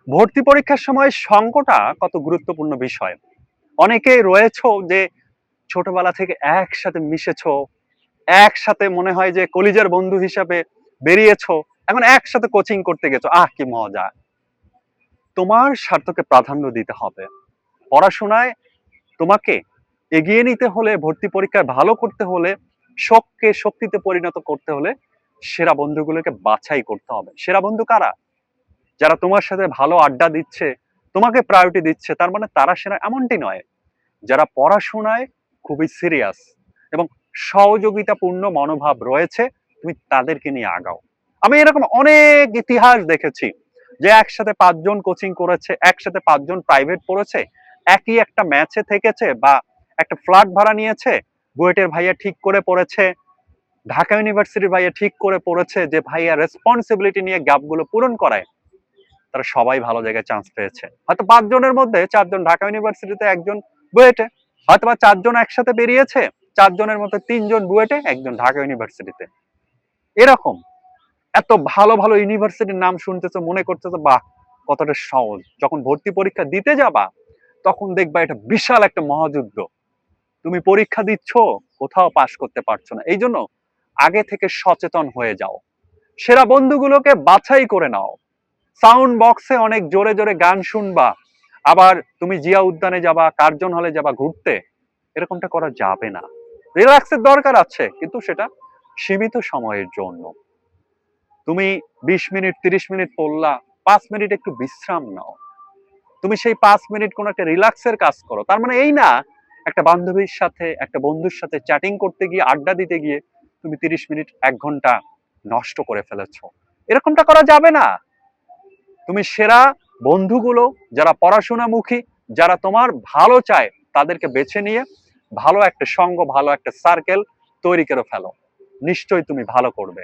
ভর্তি পরীক্ষার সময় সঙ্গটা কত গুরুত্বপূর্ণ বিষয়। অনেকেই রয়েছো যে ছোটবেলা থেকে একসাথে মিশেছো, একসাথে মনে হয় যে কলিজার বন্ধু হিসাবে বেরিয়েছো, এখন একসাথে কোচিং করতে গেছো। কি মজা! তোমার স্বার্থকে প্রাধান্য দিতে হবে। পড়াশোনায় তোমাকে এগিয়ে নিতে হলে, ভর্তি পরীক্ষায় ভালো করতে হলে, শখকে শক্তিতে পরিণত করতে হলে সেরা বন্ধুগুলোকে বাছাই করতে হবে। সেরা বন্ধু কারা? যারা তোমার সাথে ভালো আড্ডা দিচ্ছে, তোমাকে প্রায়োরিটি দিচ্ছে, তার মানে তারা সেরা এমনটি নয়। যারা পড়াশোনায় খুবই সিরিয়াস এবং সহযোগিতাপূর্ণ মনোভাব রয়েছে, তুমি তাদেরকে নিয়ে আগাও। আমি এরকম অনেক ইতিহাস দেখেছি যে একসাথে ৫ জন কোচিং করেছে, একসাথে ৫ জন প্রাইভেট পড়েছে, একই একটা ম্যাচে থেকেছে বা একটা ফ্ল্যাট ভাড়া নিয়েছে, বুয়েটের ভাইয়া ঠিক করে পড়েছে, ঢাকা ইউনিভার্সিটির ভাইয়া ঠিক করে পড়েছে যে ভাইয়া রেসপন্সিবিলিটি নিয়ে গ্যাপগুলো পূরণ করায়। তারা সবাই ভালো জায়গায় চান্স পেয়েছে। হয়তো ৫ জনের মধ্যে ৪ জন ঢাকা ইউনিভার্সিটিতে, ১ জন বুয়েটে। হয়তোবা ৪ জন একসাথে বেরিয়েছে, ৪ জনের মধ্যে ৩ জন বুয়েটে, ১ জন ঢাকা ইউনিভার্সিটিতে। এরকম এত ভালো ভালো ইউনিভার্সিটির নাম শুনতেছো, মনে করতেছো বাহ কতটা সহজ। যখন ভর্তি পরীক্ষা দিতে যাবা তখন দেখবা এটা বিশাল একটা মহাযুদ্ধ। তুমি পরীক্ষা দিচ্ছ, কোথাও পাশ করতে পারছো না। এই জন্য আগে থেকে সচেতন হয়ে যাও। সেরা বন্ধুগুলোকে বাছাই করে নাও। সাউন্ড বক্সে অনেক জোরে জোরে গান শুনবা, আবার তুমি জিয়া উদ্যানে যাবা, কার্জন হলে যাবা ঘুরতে, এরকমটা করা যাবে না। রিল্যাক্সের দরকার আছে, কিন্তু সেটা সীমিত সময়ের জন্য। তুমি ২০ মিনিট ৩০ মিনিট পড়লা, ৫ মিনিট একটু বিশ্রাম নাও। তুমি সেই ৫ মিনিট কোন একটা রিল্যাক্সের কাজ করো। তার মানে এই না একটা বান্ধবীর সাথে, একটা বন্ধুর সাথে চ্যাটিং করতে গিয়ে, আড্ডা দিতে গিয়ে তুমি ৩০ মিনিট ১ ঘন্টা নষ্ট করে ফেলেছো। এরকমটা করা যাবে না। তুমি সেরা বন্ধুগুলো যারা পড়াশোনামুখী, যারা তোমার ভালো চায়, তাদেরকে বেছে নিয়ে ভালো একটা সঙ্গ, ভালো একটা সার্কেল তৈরি করে ফেলো। নিশ্চয়ই তুমি ভালো করবে।